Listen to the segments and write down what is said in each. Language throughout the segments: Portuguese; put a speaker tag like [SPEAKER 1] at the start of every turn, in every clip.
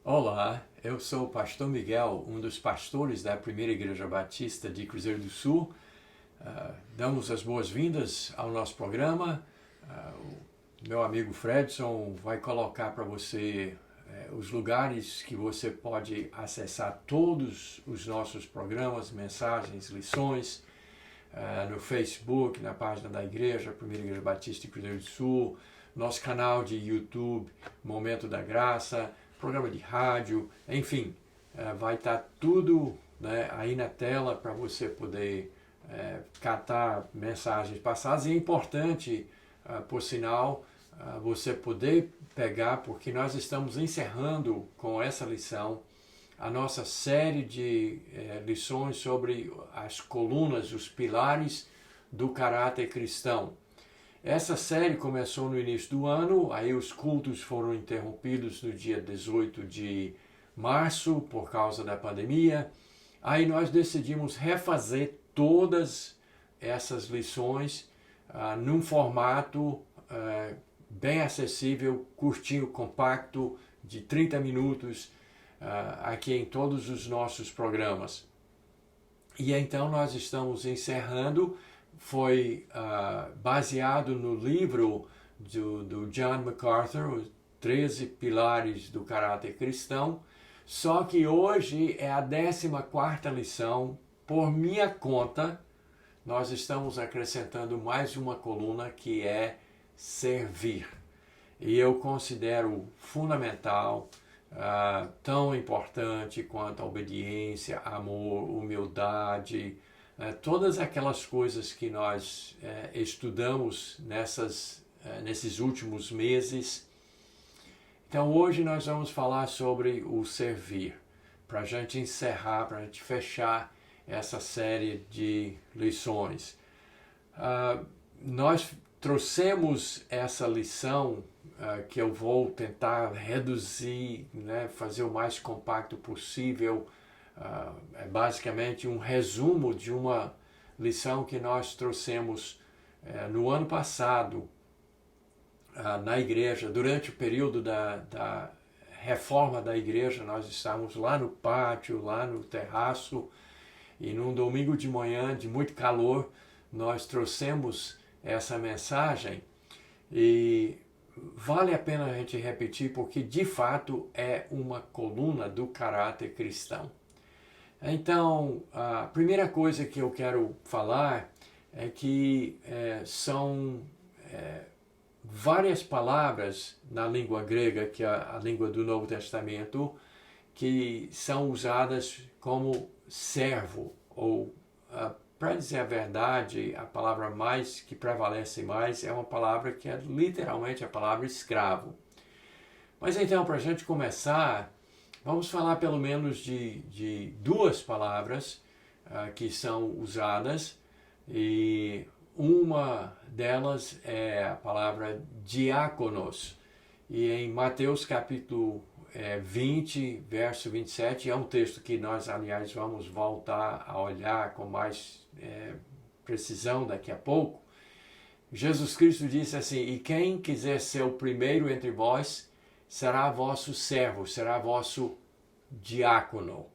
[SPEAKER 1] Olá, eu sou o pastor Miguel, um dos pastores da Primeira Igreja Batista de Cruzeiro do Sul. Damos as boas-vindas ao nosso programa. O meu amigo Fredson vai colocar para você os lugares que você pode acessar todos os nossos programas, mensagens, lições, no Facebook, na página da igreja, Primeira Igreja Batista de Cruzeiro do Sul, nosso canal de YouTube, Momento da Graça, programa de rádio, enfim, vai estar tudo, né, aí na tela para você poder catar mensagens passadas. E é importante, por sinal, você poder pegar, porque nós estamos encerrando com essa lição a nossa série de lições sobre as colunas, os pilares do caráter cristão. Essa série começou no início do ano, aí os cultos foram interrompidos no dia 18 de março por causa da pandemia. Aí nós decidimos refazer todas essas lições num formato bem acessível, curtinho, compacto, de 30 minutos, aqui em todos os nossos programas. E então nós estamos encerrando. Foi baseado no livro do John MacArthur, Os 13 Pilares do Caráter Cristão, só que hoje é a 14ª lição. Por minha conta, nós estamos acrescentando mais uma coluna que é servir. E eu considero fundamental, tão importante quanto a obediência, amor, humildade, todas aquelas coisas que nós estudamos nesses últimos meses. Então hoje nós vamos falar sobre o servir, para a gente encerrar, para a gente fechar essa série de lições. Nós trouxemos essa lição que eu vou tentar reduzir, né, fazer o mais compacto possível. É basicamente um resumo de uma lição que nós trouxemos no ano passado na igreja. Durante o período da reforma da igreja, nós estávamos lá no pátio, lá no terraço, e num domingo de manhã de muito calor, nós trouxemos essa mensagem, e vale a pena a gente repetir, porque de fato é uma coluna do caráter cristão. Então, a primeira coisa que eu quero falar é que são várias palavras na língua grega, que é a língua do Novo Testamento, que são usadas como servo, ou, para dizer a verdade, a palavra mais que prevalece mais é uma palavra que é literalmente a palavra escravo. Mas então, para a gente começar, vamos falar pelo menos de duas palavras que são usadas, e uma delas é a palavra diáconos. E em Mateus capítulo 20, verso 27, é um texto que nós, aliás, vamos voltar a olhar com mais precisão daqui a pouco. Jesus Cristo disse assim: e quem quiser ser o primeiro entre vós, será vosso servo, será vosso diácono.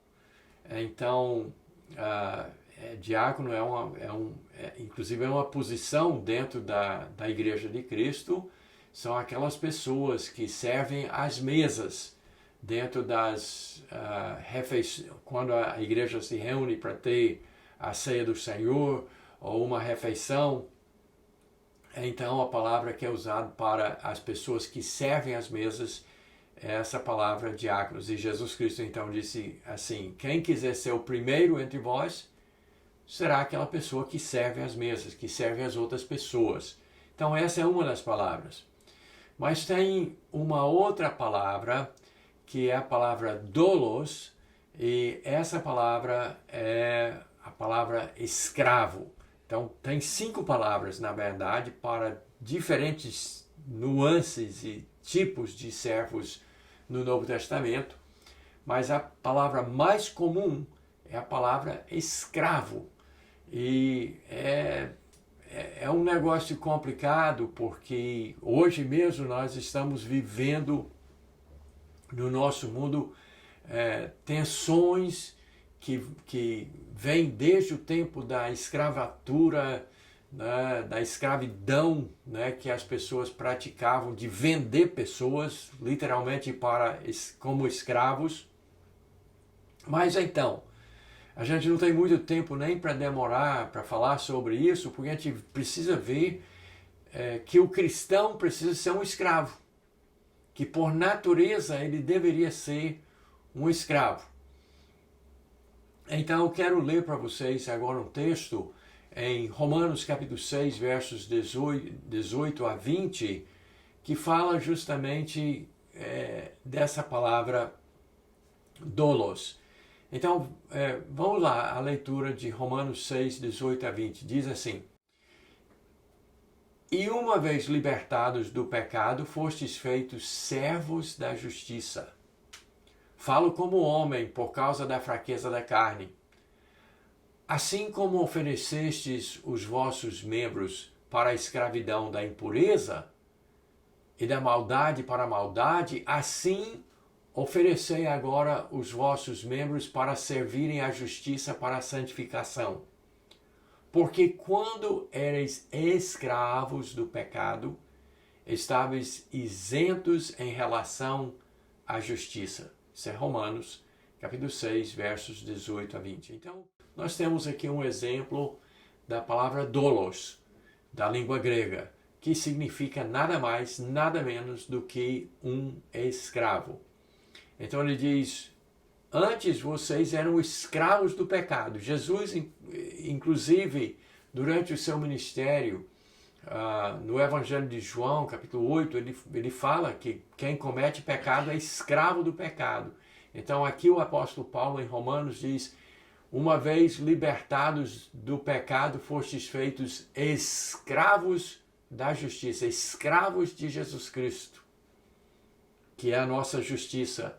[SPEAKER 1] Então, diácono inclusive é uma posição dentro da Igreja de Cristo. São aquelas pessoas que servem às mesas dentro das refeições, quando a igreja se reúne para ter a ceia do Senhor ou uma refeição. Então, a palavra que é usada para as pessoas que servem às mesas é essa palavra diáconos. E Jesus Cristo então disse assim: quem quiser ser o primeiro entre vós, será aquela pessoa que serve às mesas, que serve às outras pessoas. Então, essa é uma das palavras. Mas tem uma outra palavra, que é a palavra doulos, e essa palavra é a palavra escravo. Então, tem 5 palavras, na verdade, para diferentes nuances e tipos de servos no Novo Testamento, mas a palavra mais comum é a palavra escravo. E é um negócio complicado, porque hoje mesmo nós estamos vivendo no nosso mundo tensões que vêm desde o tempo da escravatura, né, da escravidão, né, que as pessoas praticavam de vender pessoas literalmente como escravos. Mas então, a gente não tem muito tempo nem para demorar para falar sobre isso, porque a gente precisa ver que o cristão precisa ser um escravo, que por natureza ele deveria ser um escravo. Então eu quero ler para vocês agora um texto em Romanos capítulo 6, versos 18 a 20, que fala justamente dessa palavra doulos. Então, vamos lá, a leitura de Romanos 6, 18 a 20. Diz assim: E uma vez libertados do pecado, fostes feitos servos da justiça. Falo como homem por causa da fraqueza da carne. Assim como oferecestes os vossos membros para a escravidão da impureza e da maldade para a maldade, assim oferecei agora os vossos membros para servirem à justiça para a santificação. Porque quando erais escravos do pecado, estáveis isentos em relação à justiça. Isso é Romanos, capítulo 6, versos 18 a 20. Então, nós temos aqui um exemplo da palavra doulos, da língua grega, que significa nada mais, nada menos do que um escravo. Então ele diz: antes vocês eram escravos do pecado. Jesus, inclusive, durante o seu ministério, no Evangelho de João, capítulo 8, ele fala que quem comete pecado é escravo do pecado. Então aqui o apóstolo Paulo, em Romanos, diz: uma vez libertados do pecado, fostes feitos escravos da justiça, escravos de Jesus Cristo, que é a nossa justiça.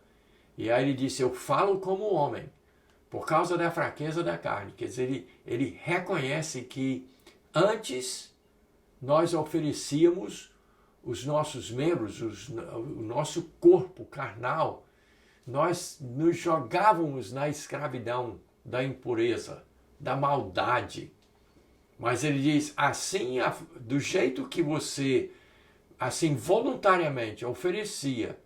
[SPEAKER 1] E aí ele disse: eu falo como homem, por causa da fraqueza da carne. Quer dizer, ele reconhece que antes nós oferecíamos os nossos membros, o nosso corpo carnal, nós nos jogávamos na escravidão da impureza, da maldade. Mas ele diz, assim, do jeito que você, assim, voluntariamente oferecia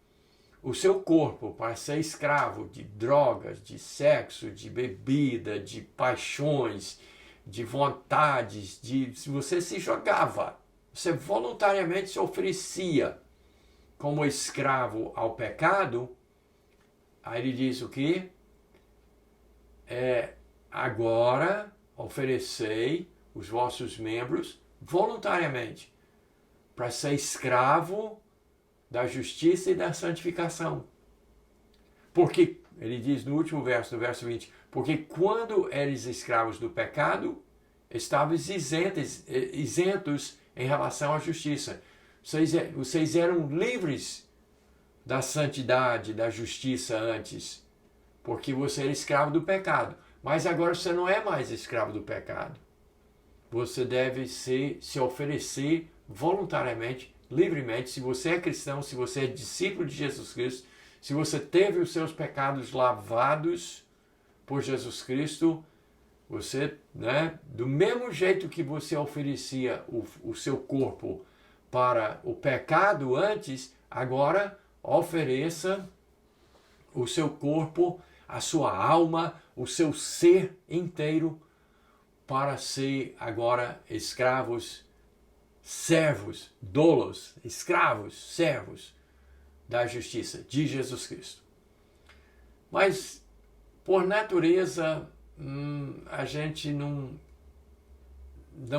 [SPEAKER 1] o seu corpo para ser escravo de drogas, de sexo, de bebida, de paixões, de vontades, se você se jogava, você voluntariamente se oferecia como escravo ao pecado. Aí ele diz o quê? Agora oferecei os vossos membros voluntariamente para ser escravo da justiça e da santificação. Porque, ele diz no último verso, no verso 20, porque quando eres escravos do pecado, estavas isentos em relação à justiça. Vocês eram livres da santidade, da justiça antes, porque você era escravo do pecado. Mas agora você não é mais escravo do pecado. Você deve se oferecer voluntariamente, livremente. Se você é cristão, se você é discípulo de Jesus Cristo, se você teve os seus pecados lavados por Jesus Cristo, você, do mesmo jeito que você oferecia o seu corpo para o pecado antes, agora ofereça o seu corpo, a sua alma, o seu ser inteiro para ser agora escravos, servos, doulos, escravos, servos da justiça de Jesus Cristo. Mas, por natureza, a gente não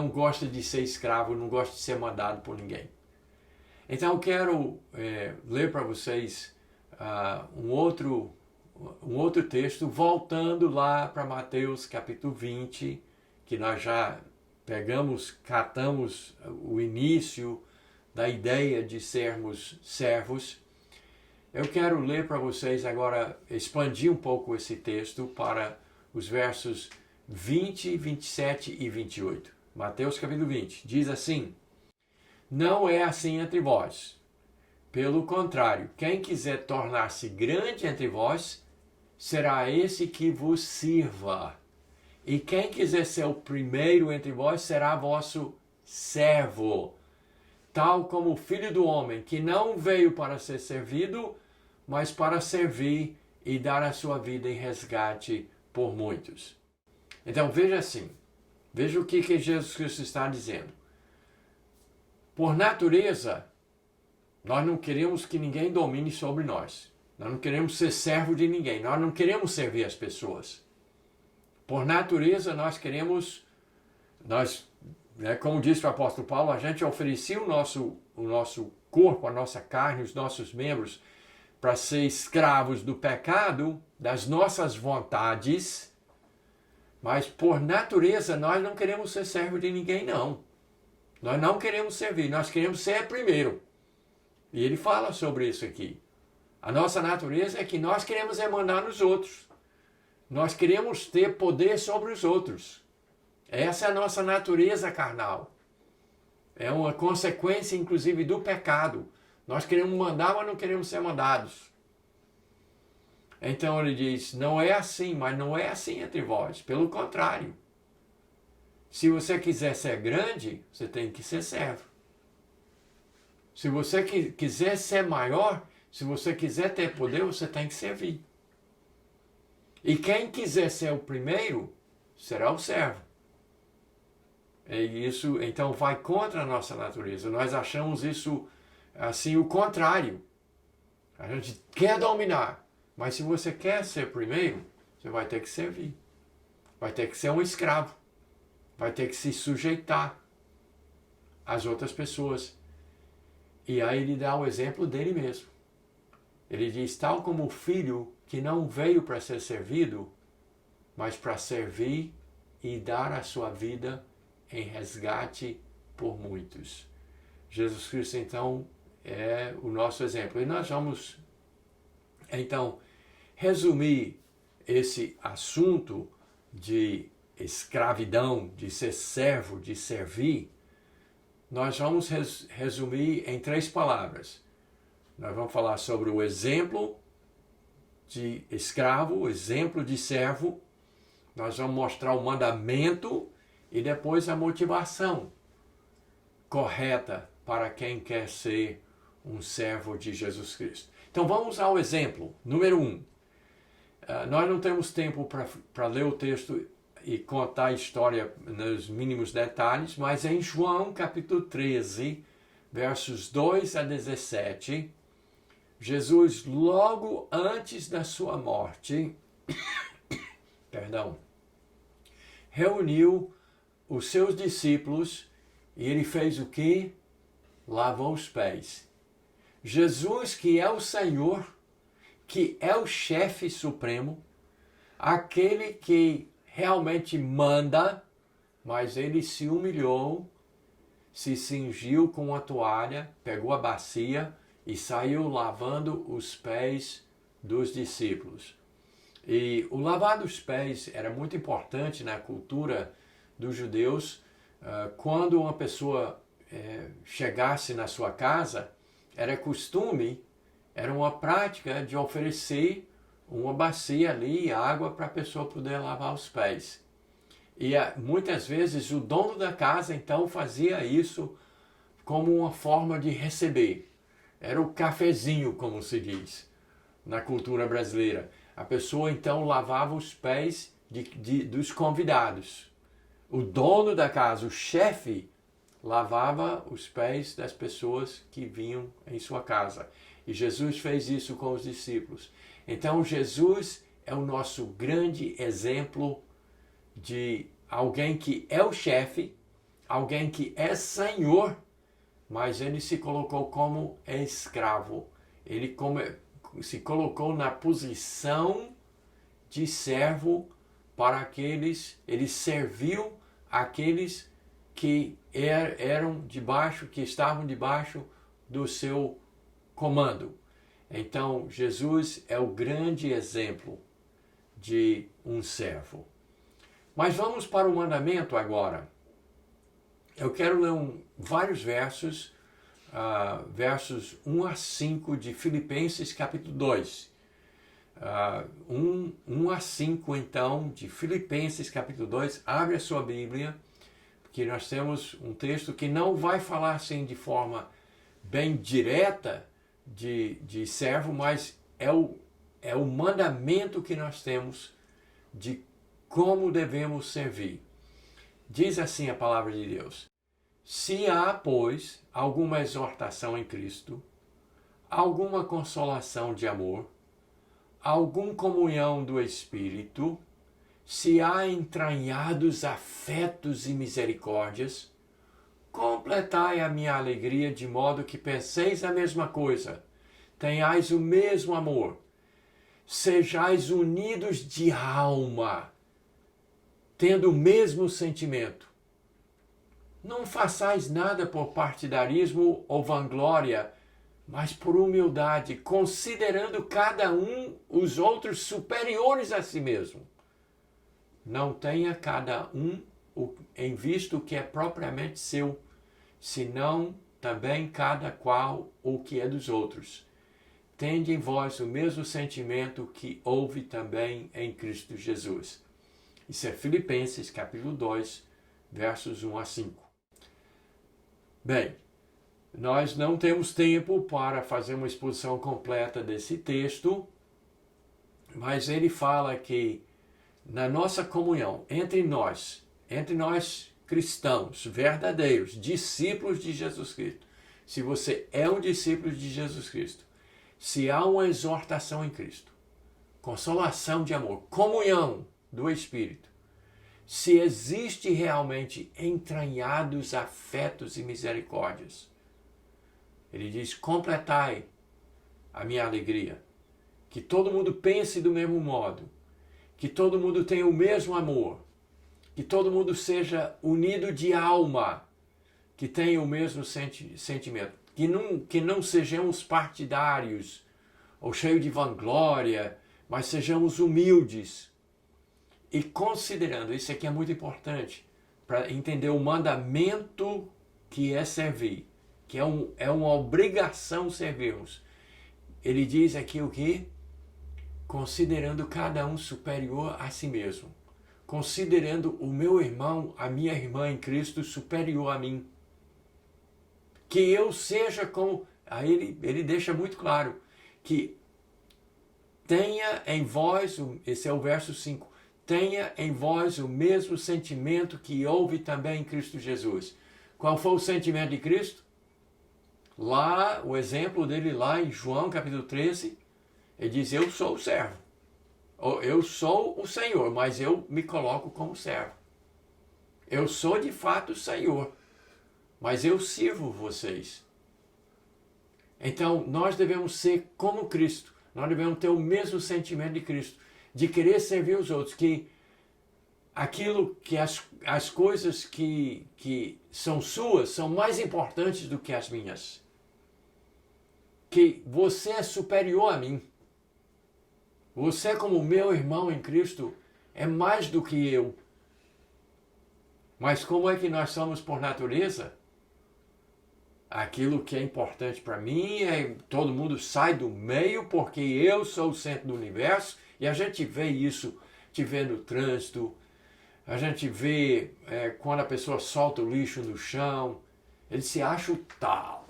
[SPEAKER 1] gosta de ser escravo, não gosta de ser mandado por ninguém. Então eu quero ler para vocês um outro texto, voltando lá para Mateus capítulo 20, que nós já catamos o início da ideia de sermos servos. Eu quero ler para vocês agora, expandir um pouco esse texto para os versos 20, 27 e 28. Mateus capítulo 20 diz assim: não é assim entre vós. Pelo contrário, quem quiser tornar-se grande entre vós, será esse que vos sirva. E quem quiser ser o primeiro entre vós, será vosso servo. Tal como o Filho do Homem, que não veio para ser servido, mas para servir e dar a sua vida em resgate por muitos. Então veja assim, veja o que Jesus Cristo está dizendo. Por natureza, nós não queremos que ninguém domine sobre nós. Nós não queremos ser servo de ninguém. Nós não queremos servir as pessoas. Por natureza, nós queremos, como disse o apóstolo Paulo, a gente oferecia o nosso corpo, a nossa carne, os nossos membros, para ser escravos do pecado, das nossas vontades, mas por natureza nós não queremos ser servo de ninguém, não. Nós não queremos servir, nós queremos ser primeiro. E ele fala sobre isso aqui. A nossa natureza é que nós queremos mandar nos outros. Nós queremos ter poder sobre os outros. Essa é a nossa natureza carnal. É uma consequência, inclusive, do pecado. Nós queremos mandar, mas não queremos ser mandados. Então ele diz, não é assim, mas não é assim entre vós. Pelo contrário. Se você quiser ser grande, você tem que ser servo. Se você quiser ser maior, se você quiser ter poder, você tem que servir. E quem quiser ser o primeiro, será o servo. E isso, então, vai contra a nossa natureza. Nós achamos isso, assim, o contrário. A gente quer dominar. Mas se você quer ser primeiro, você vai ter que servir. Vai ter que ser um escravo. Vai ter que se sujeitar às outras pessoas. E aí ele dá o exemplo dele mesmo. Ele diz, tal como o filho que não veio para ser servido, mas para servir e dar a sua vida em resgate por muitos. Jesus Cristo, então, é o nosso exemplo. E nós vamos, então, resumir esse assunto de escravidão, de ser servo, de servir. Nós vamos resumir em 3 palavras. Nós vamos falar sobre o exemplo de escravo, o exemplo de servo. Nós vamos mostrar o mandamento e depois a motivação correta para quem quer ser um servo de Jesus Cristo. Então vamos ao exemplo. Número 1. Nós não temos tempo para ler o texto e contar a história nos mínimos detalhes, mas em João capítulo 13, versos 2 a 17, Jesus, logo antes da sua morte, reuniu os seus discípulos e ele fez o quê? Lavou os pés. Jesus, que é o Senhor, que é o chefe supremo, aquele que realmente manda, mas ele se humilhou, se cingiu com a toalha, pegou a bacia e saiu lavando os pés dos discípulos. E o lavar dos pés era muito importante na cultura dos judeus. Quando uma pessoa chegasse na sua casa, era costume, era uma prática de oferecer uma bacia ali, água para a pessoa poder lavar os pés. E muitas vezes o dono da casa então fazia isso como uma forma de receber. Era o cafezinho, como se diz na cultura brasileira. A pessoa então lavava os pés dos convidados. O dono da casa, o chefe, lavava os pés das pessoas que vinham em sua casa. E Jesus fez isso com os discípulos. Então Jesus é o nosso grande exemplo de alguém que é o chefe, alguém que é senhor, mas ele se colocou como escravo. Ele se colocou na posição de servo para aqueles, ele serviu aqueles que que estavam debaixo do seu comando. Então, Jesus é o grande exemplo de um servo. Mas vamos para o mandamento agora. Eu quero ler vários versos, versos 1 a 5 de Filipenses capítulo 2. 1 a 5, então, de Filipenses capítulo 2. Abre a sua Bíblia, porque nós temos um texto que não vai falar assim de forma bem direta de servo, mas é o mandamento que nós temos de como devemos servir. Diz assim a palavra de Deus: se há, pois, alguma exortação em Cristo, alguma consolação de amor, alguma comunhão do Espírito, se há entranhados afetos e misericórdias, completai a minha alegria de modo que penseis a mesma coisa, tenhais o mesmo amor, sejais unidos de alma, tendo o mesmo sentimento. Não façais nada por partidarismo ou vanglória, mas por humildade, considerando cada um os outros superiores a si mesmo. Não tenha cada um em vista o que é propriamente seu, senão também cada qual o que é dos outros. Tende em vós o mesmo sentimento que houve também em Cristo Jesus. Isso é Filipenses capítulo 2, versos 1 a 5. Bem, nós não temos tempo para fazer uma exposição completa desse texto, mas ele fala que na nossa comunhão, entre nós cristãos verdadeiros, discípulos de Jesus Cristo, se você é um discípulo de Jesus Cristo, se há uma exortação em Cristo, consolação de amor, comunhão do Espírito, se existe realmente entranhados afetos e misericórdias, ele diz: completai a minha alegria, que todo mundo pense do mesmo modo, que todo mundo tenha o mesmo amor, que todo mundo seja unido de alma, que tenha o mesmo sentimento, que não sejamos partidários ou cheios de vanglória, mas sejamos humildes. E considerando, isso aqui é muito importante, para entender o mandamento que é servir, que é uma obrigação servirmos. Ele diz aqui o quê? Considerando cada um superior a si mesmo. Considerando o meu irmão, a minha irmã em Cristo superior a mim. Que eu seja como... Aí ele deixa muito claro que tenha em vós, esse é o verso 5, tenha em vós o mesmo sentimento que houve também em Cristo Jesus. Qual foi o sentimento de Cristo? Lá, o exemplo dele lá em João capítulo 13, ele diz: eu sou o servo. Eu sou o Senhor, mas eu me coloco como servo. Eu sou de fato o Senhor, mas eu sirvo vocês. Então, nós devemos ser como Cristo. Nós devemos ter o mesmo sentimento de Cristo, de querer servir os outros, que aquilo que as coisas que são suas são mais importantes do que as minhas. Que você é superior a mim. Você, como meu irmão em Cristo, é mais do que eu. Mas como é que nós somos por natureza? Aquilo que é importante para mim é todo mundo sai do meio porque eu sou o centro do universo, e a gente vê isso, te vê no trânsito, a gente vê quando a pessoa solta o lixo no chão, ele se acha o tal.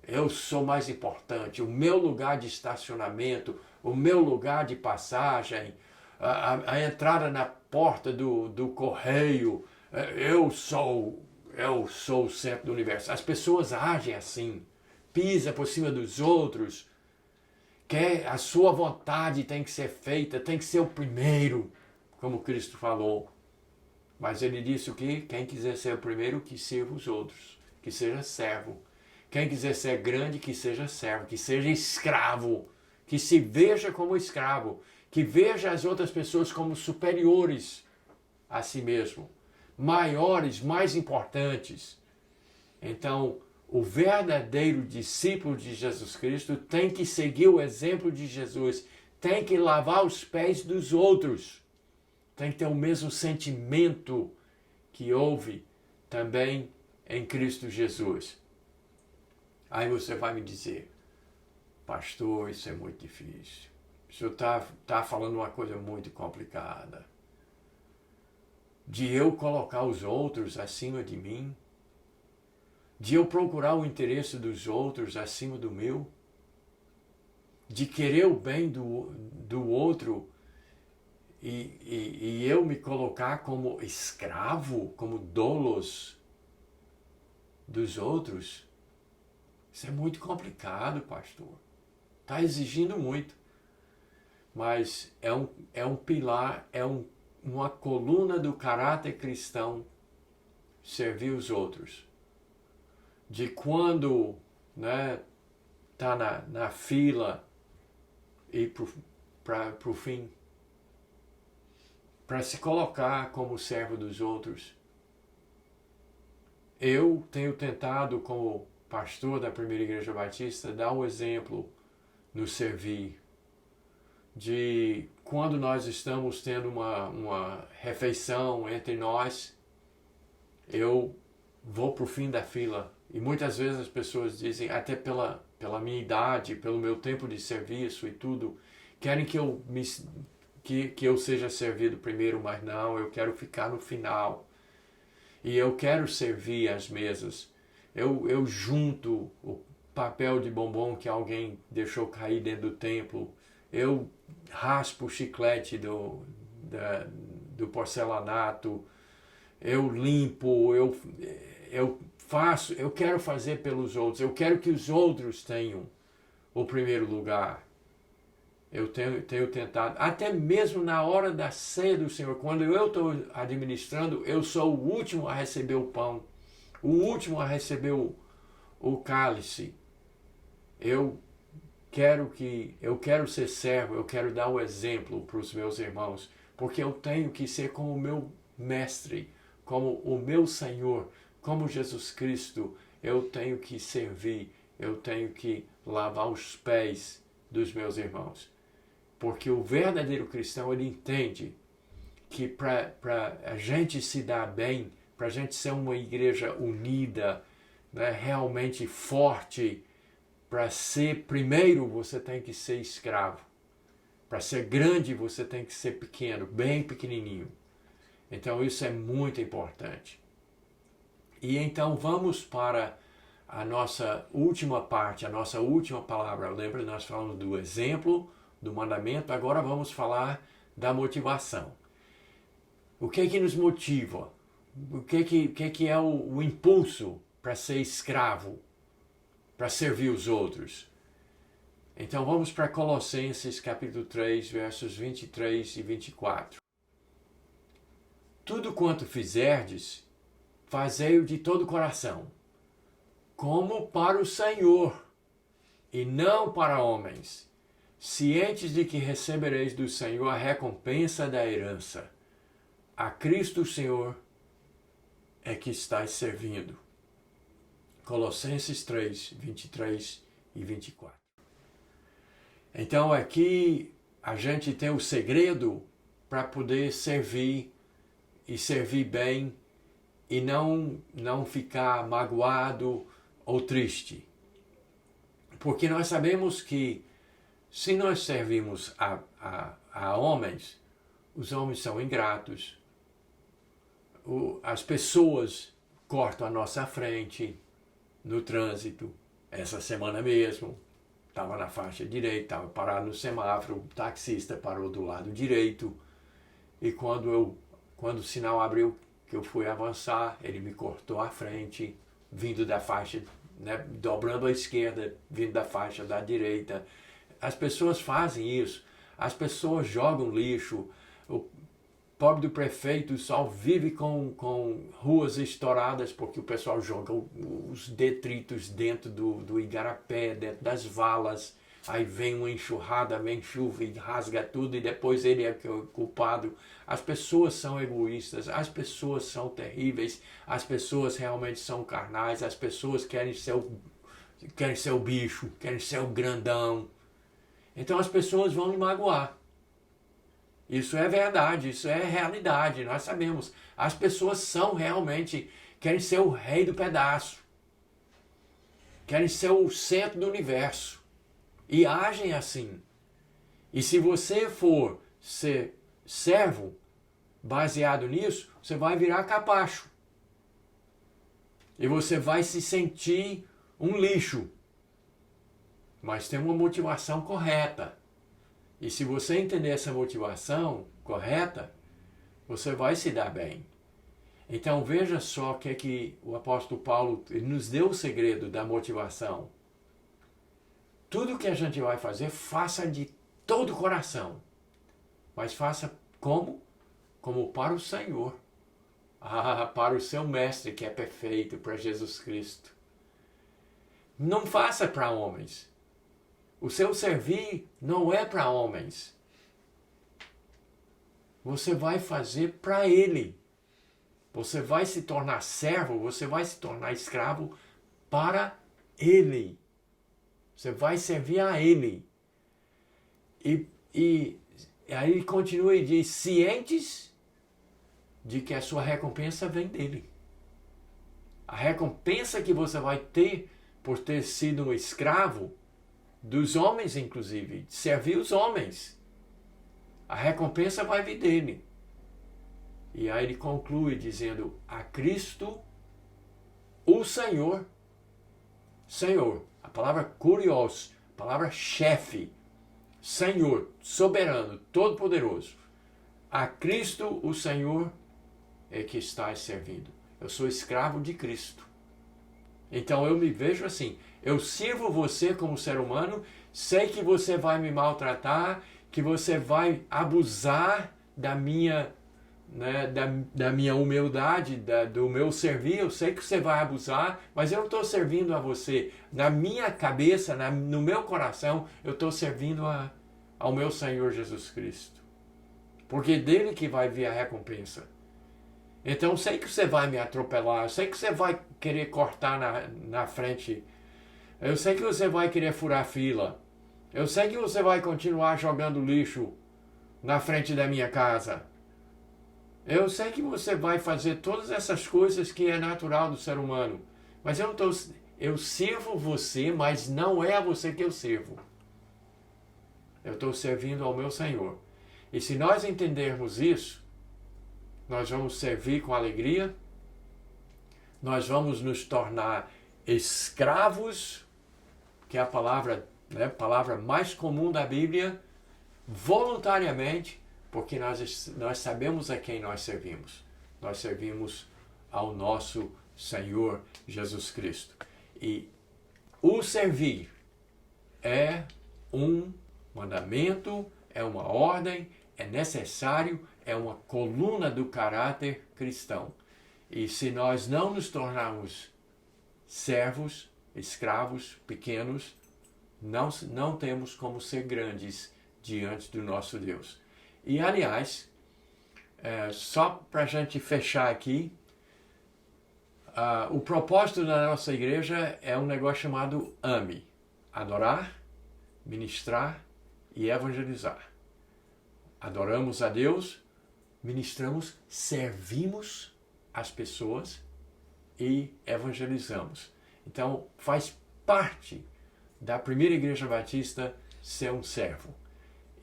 [SPEAKER 1] Eu sou mais importante, o meu lugar de estacionamento, o meu lugar de passagem, a entrada na porta do correio, eu sou o centro do universo. As pessoas agem assim, pisa por cima dos outros, quer a sua vontade tem que ser feita, tem que ser o primeiro, como Cristo falou. Mas ele disse o quê? Quem quiser ser o primeiro, que sirva os outros, que seja servo. Quem quiser ser grande, que seja servo, que seja escravo, que se veja como escravo, que veja as outras pessoas como superiores a si mesmo, maiores, mais importantes. Então, o verdadeiro discípulo de Jesus Cristo tem que seguir o exemplo de Jesus, tem que lavar os pés dos outros. Tem que ter o mesmo sentimento que houve também em Cristo Jesus. Aí você vai me dizer, pastor, isso é muito difícil. O senhor está falando uma coisa muito complicada. De eu colocar os outros acima de mim? De eu procurar o interesse dos outros acima do meu? De querer o bem do outro e eu me colocar como escravo, como doulos dos outros? Isso é muito complicado, pastor. Está exigindo muito. Mas é um pilar, uma coluna do caráter cristão servir os outros. De quando tá na fila e para o fim, para se colocar como servo dos outros. Eu tenho tentado, como pastor da Primeira Igreja Batista, dar o exemplo no servir. De quando nós estamos tendo uma refeição entre nós, eu vou para o fim da fila. E muitas vezes as pessoas dizem, até pela minha idade, pelo meu tempo de serviço e tudo, querem que eu seja servido primeiro, mas não, eu quero ficar no final. E eu quero servir as mesas. Eu junto o papel de bombom que alguém deixou cair dentro do templo. Eu raspo o chiclete do porcelanato. Eu limpo, eu faço, eu quero fazer pelos outros. Eu quero que os outros tenham o primeiro lugar. Eu tenho tentado, até mesmo na hora da ceia do Senhor, quando eu estou administrando, eu sou o último a receber o pão, o último a receber o cálice. Eu quero ser servo, eu quero dar o exemplo para os meus irmãos, porque eu tenho que ser como o meu mestre, como o meu Senhor, como Jesus Cristo. Eu tenho que servir, eu tenho que lavar os pés dos meus irmãos. Porque o verdadeiro cristão, ele entende que para a gente se dar bem, para a gente ser uma igreja unida, realmente forte, para ser primeiro você tem que ser escravo. Para ser grande você tem que ser pequeno, bem pequenininho. Então isso é muito importante. E então vamos para a nossa última parte, a nossa última palavra. Lembra, nós falamos do exemplo, do mandamento, agora vamos falar da motivação. O que é que nos motiva? O que é o impulso para ser escravo, para servir os outros? Então vamos para Colossenses capítulo 3, versos 23 e 24. Tudo quanto fizerdes, fazei-o de todo o coração, como para o Senhor, e não para homens, cientes de que recebereis do Senhor a recompensa da herança. A Cristo o Senhor é que estáis servindo. Colossenses 3, 23 e 24. Então aqui a gente tem o segredo para poder servir e servir bem e não ficar magoado ou triste. Porque nós sabemos que se nós servimos a homens, os homens são ingratos, as pessoas cortam a nossa frente no trânsito. Essa semana mesmo, estava na faixa direita, estava parado no semáforo, o taxista parou do lado direito, e quando o sinal abriu, que eu fui avançar, ele me cortou a frente, vindo da faixa, dobrando à esquerda, vindo da faixa da direita. As pessoas fazem isso, as pessoas jogam lixo, o pobre do prefeito só vive com ruas estouradas porque o pessoal joga os detritos dentro do igarapé, dentro das valas, aí vem uma enxurrada, vem chuva e rasga tudo e depois ele é o culpado. As pessoas são egoístas, as pessoas são terríveis, as pessoas realmente são carnais, as pessoas querem ser o bicho, querem ser o grandão. então as pessoas vão lhe magoar. Isso é verdade, isso é realidade, nós sabemos. As pessoas são realmente, querem ser o rei do pedaço. Querem ser o centro do universo. E agem assim. E se você for ser servo, baseado nisso, você vai virar capacho. E você vai se sentir um lixo. Mas tem uma motivação correta. E se você entender essa motivação correta, você vai se dar bem. Então veja só o que é que o apóstolo Paulo nos deu o segredo da motivação. Tudo que a gente vai fazer, faça de todo o coração. Mas faça como? Como para o Senhor. Para o seu mestre que é perfeito, para Jesus Cristo. Não faça para homens. O seu servir não é para homens. Você vai fazer para Ele. Você vai se tornar servo, você vai se tornar escravo para Ele. Você vai servir a Ele. E aí ele continua e diz, cientes de que a sua recompensa vem dele. A recompensa que você vai ter por ter sido um escravo, dos homens inclusive, de servir os homens. A recompensa vai vir dele. E aí ele conclui dizendo, a Cristo, o Senhor. Senhor, a palavra kurios, a palavra chefe, Senhor, soberano, todo-poderoso. A Cristo, o Senhor, é que estás servindo. Eu sou escravo de Cristo. Então eu me vejo assim, eu sirvo você como ser humano, sei que você vai me maltratar, que você vai abusar da minha, né, da minha humildade, do meu servir, eu sei que você vai abusar, mas eu não estou servindo a você. Na minha cabeça, no meu coração, eu estou servindo ao meu Senhor Jesus Cristo. Porque é dele que vai vir a recompensa. Então eu sei que você vai me atropelar, eu sei que você vai querer cortar na frente, eu sei que você vai querer furar fila, eu sei que você vai continuar jogando lixo na frente da minha casa. Eu sei que você vai fazer todas essas coisas que é natural do ser humano. Mas eu sirvo você, mas não é a você que eu sirvo. Eu estou servindo ao meu Senhor. E se nós entendermos isso, nós vamos servir com alegria, nós vamos nos tornar escravos, que é a palavra, né, palavra mais comum da Bíblia, voluntariamente, porque nós sabemos a quem nós servimos. Nós servimos ao nosso Senhor Jesus Cristo. E o servir é um mandamento, é uma ordem, é necessário, é uma coluna do caráter cristão. E se nós não nos servos, escravos, pequenos, não temos como ser grandes diante do nosso Deus. E, aliás, só para a gente fechar aqui, o propósito da nossa igreja é um negócio chamado AME. Adorar, ministrar e evangelizar. Adoramos a Deus, ministramos, servimos as pessoas e evangelizamos. Então, faz parte da primeira igreja batista ser um servo.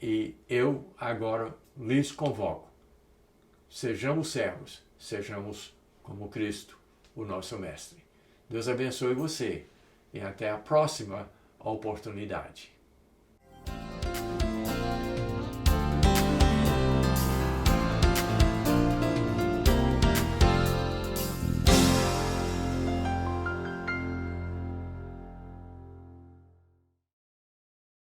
[SPEAKER 1] E eu agora lhes convoco. Sejamos servos, sejamos como Cristo, o nosso Mestre. Deus abençoe você e até a próxima oportunidade.